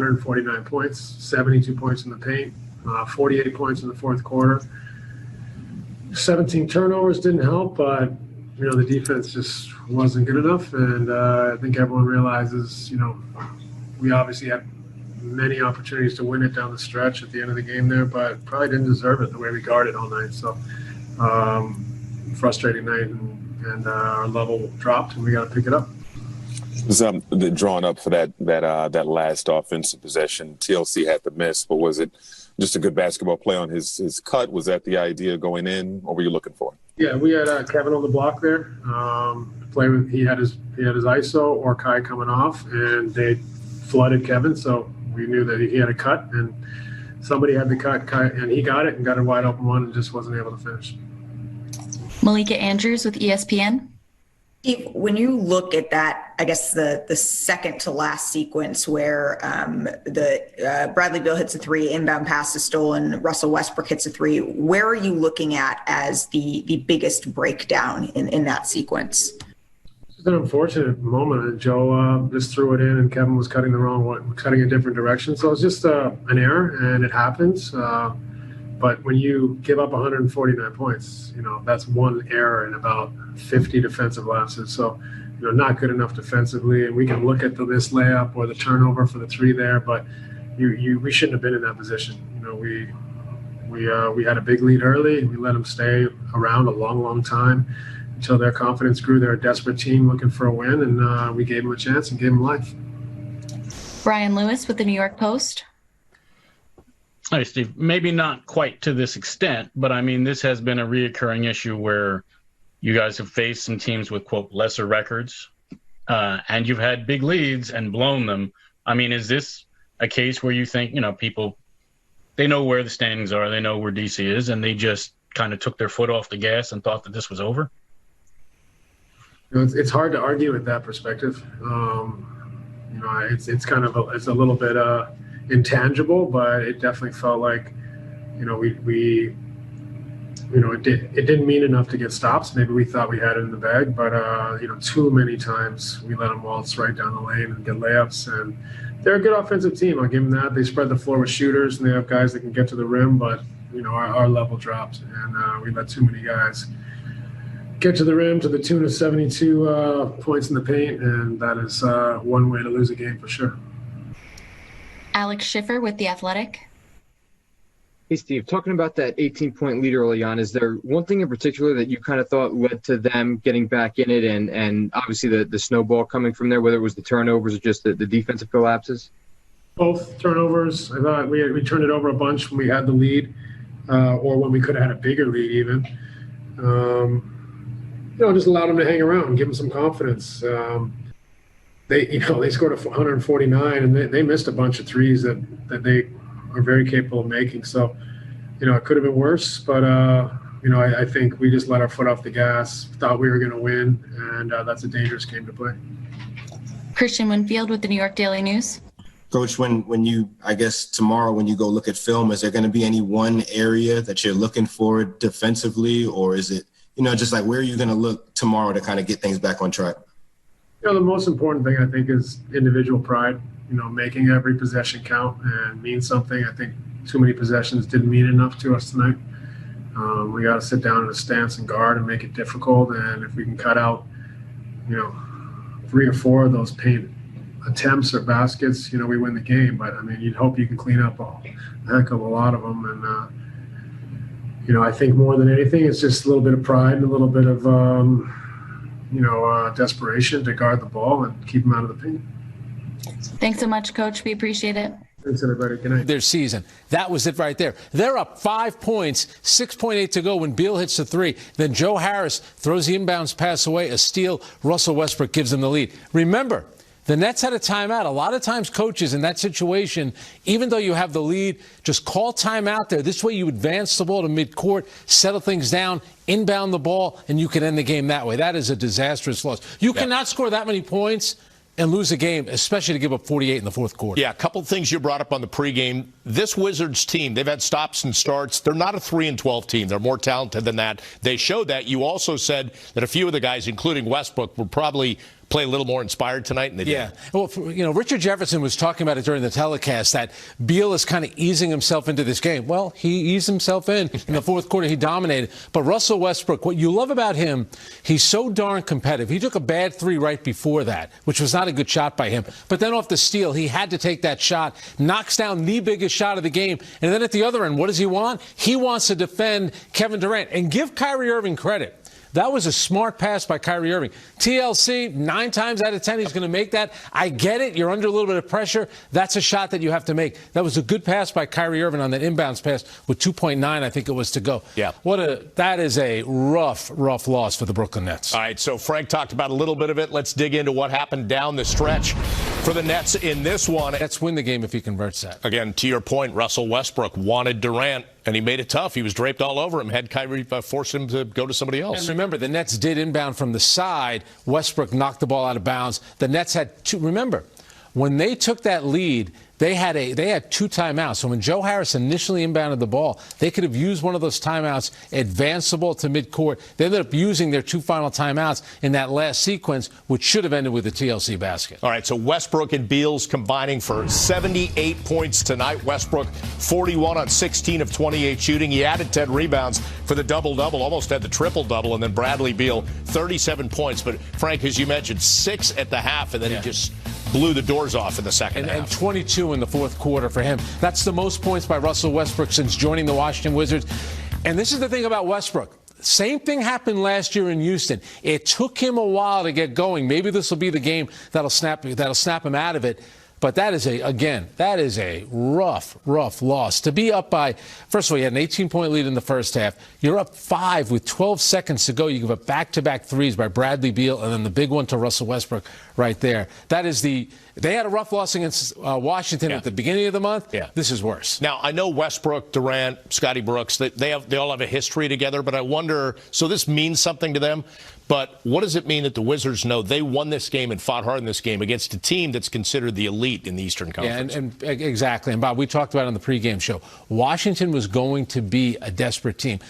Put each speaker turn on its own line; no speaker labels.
149 points, 72 points in the paint, 48 points in the fourth quarter. 17 turnovers didn't help, but the defense just wasn't good enough, and I think everyone realizes, we obviously had many opportunities to win it down the stretch at the end of the game there, but probably didn't deserve it the way we guarded all night. So frustrating night, and our level dropped, and we got to pick it up.
Drawn up for that last offensive possession, TLC had to miss, but was it just a good basketball play on his cut? Was that the idea going in? What were you looking for?
Yeah, we had Kevin on the block there. He had his ISO or Kai coming off, and they flooded Kevin, so we knew that he had a cut, and somebody had the cut, Kai, and he got it and got a wide open one and just wasn't able to finish.
Malika Andrews with ESPN.
Steve, when you look at that, I guess the second to last sequence where Bradley Beal hits a three, inbound pass is stolen, Russell Westbrook hits a three, where are you looking at as the biggest breakdown in that sequence?
It's an unfortunate moment. Joe just threw it in, and Kevin was cutting the wrong way, cutting a different direction. So it's just an error, and it happens. But when you give up 149 points, that's one error in about 50 defensive lapses. So, not good enough defensively. And we can look at this layup or the turnover for the three there, but we shouldn't have been in that position. We had a big lead early. We let them stay around a long, long time until their confidence grew. They're a desperate team looking for a win, and we gave them a chance and gave them life.
Brian Lewis with the New York Post.
Hi, Steve. Maybe not quite to this extent, but I mean, this has been a reoccurring issue where you guys have faced some teams with, quote, lesser records, and you've had big leads and blown them. I mean, is this a case where you think, people, they know where the standings are, they know where DC is, and they just kind of took their foot off the gas and thought that this was over?
It's hard to argue with that perspective. It's kind of it's a little bit intangible, but it definitely felt like, it didn't mean enough to get stops. Maybe we thought we had it in the bag, but too many times we let them waltz right down the lane and get layups. And they're a good offensive team. I'll give them that. They spread the floor with shooters, and they have guys that can get to the rim, but our level dropped, and we let too many guys get to the rim to the tune of 72 points in the paint, and that is one way to lose a game for sure.
Alex Schiffer with The Athletic.
Hey, Steve, talking about that 18-point lead early on, is there one thing in particular that you kind of thought led to them getting back in it, and obviously the snowball coming from there, whether it was the turnovers or just the defensive collapses?
Both turnovers. I thought we turned it over a bunch when we had the lead, or when we could have had a bigger lead even. Just allowed them to hang around and give them some confidence. They scored 149, and they missed a bunch of threes that they are very capable of making. So, it could have been worse, but I think we just let our foot off the gas, thought we were going to win, and that's a dangerous game to play.
Christian Winfield with the New York Daily News.
Coach, when you, I guess tomorrow when you go look at film, is there going to be any one area that you're looking for defensively, or is it, just like where are you going to look tomorrow to kind of get things back on track?
The most important thing, I think, is individual pride, making every possession count and mean something. I think too many possessions didn't mean enough to us tonight. We got to sit down in a stance and guard and make it difficult. And if we can cut out, 3 or 4 of those paint attempts or baskets, we win the game. But, you'd hope you can clean up a heck of a lot of them. And, I think more than anything, it's just a little bit of pride and a little bit of desperation to guard the ball and keep them out of the paint.
Thanks so much, Coach. We appreciate it.
Thanks, everybody. Good night.
Their season. That was it right there. They're up 5 points, 6.8 to go when Beal hits the three. Then Joe Harris throws the inbounds pass away, a steal. Russell Westbrook gives them the lead. Remember, the Nets had a timeout. A lot of times coaches in that situation, even though you have the lead, just call timeout there. This way you advance the ball to midcourt, settle things down, inbound the ball, and you can end the game that way. That is a disastrous loss. You cannot score that many points and lose a game, especially to give up 48 in the fourth quarter.
Yeah, a couple of things you brought up on the pregame. This Wizards team, they've had stops and starts. They're not a 3-12 team. They're more talented than that. They showed that. You also said that a few of the guys, including Westbrook, were probably play a little more inspired tonight, and they did.
Well, Richard Jefferson was talking about it during the telecast that Beal is kind of easing himself into this game. Well, he eased himself in the fourth quarter. He dominated. But Russell Westbrook, what you love about him, he's so darn competitive. He took a bad three right before that, which was not a good shot by him. But then off the steal, he had to take that shot, knocks down the biggest shot of the game. And then at the other end, what does he want? He wants to defend Kevin Durant. And give Kyrie Irving credit. That was a smart pass by Kyrie Irving. TLC, 9 times out of 10, he's going to make that. I get it. You're under a little bit of pressure. That's a shot that you have to make. That was a good pass by Kyrie Irving on that inbounds pass with 2.9, I think it was, to go.
Yeah.
That is a rough loss for the Brooklyn Nets.
All right, so Frank talked about a little bit of it. Let's dig into what happened down the stretch for the Nets in this one.
Nets win the game if he converts that.
Again, to your point, Russell Westbrook wanted Durant, and he made it tough. He was draped all over him, had Kyrie force him to go to somebody else.
And remember, the Nets did inbound from the side. Westbrook knocked the ball out of bounds. The Nets had two. Remember, when they took that lead, they had 2 timeouts. So when Joe Harris initially inbounded the ball, they could have used one of those timeouts, advanced the ball to midcourt. They ended up using their 2 final timeouts in that last sequence, which should have ended with a TLC basket.
All right, so Westbrook and Beals combining for 78 points tonight. Westbrook 41 on 16 of 28 shooting. He added 10 rebounds for the double-double, almost had the triple-double, and then Bradley Beal 37 points. But Frank, as you mentioned, 6 at the half, and then he just blew the doors off in the second half.
And 22 in the fourth quarter for him. That's the most points by Russell Westbrook since joining the Washington Wizards. And this is the thing about Westbrook. Same thing happened last year in Houston. It took him a while to get going. Maybe this will be the game that'll snap him out of it. But that is a rough loss. To be up by, first of all, you had an 18-point lead in the first half. You're up 5 with 12 seconds to go. You give up back-to-back threes by Bradley Beal, and then the big one to Russell Westbrook right there. They had a rough loss against Washington at the beginning of the month.
Yeah.
This is worse.
Now, I know Westbrook, Durant, Scotty Brooks, they all have a history together, but I wonder, so this means something to them, but what does it mean that the Wizards know they won this game and fought hard in this game against a team that's considered the elite in the Eastern Conference?
Yeah, and exactly. And Bob, we talked about it on the pregame show. Washington was going to be a desperate team.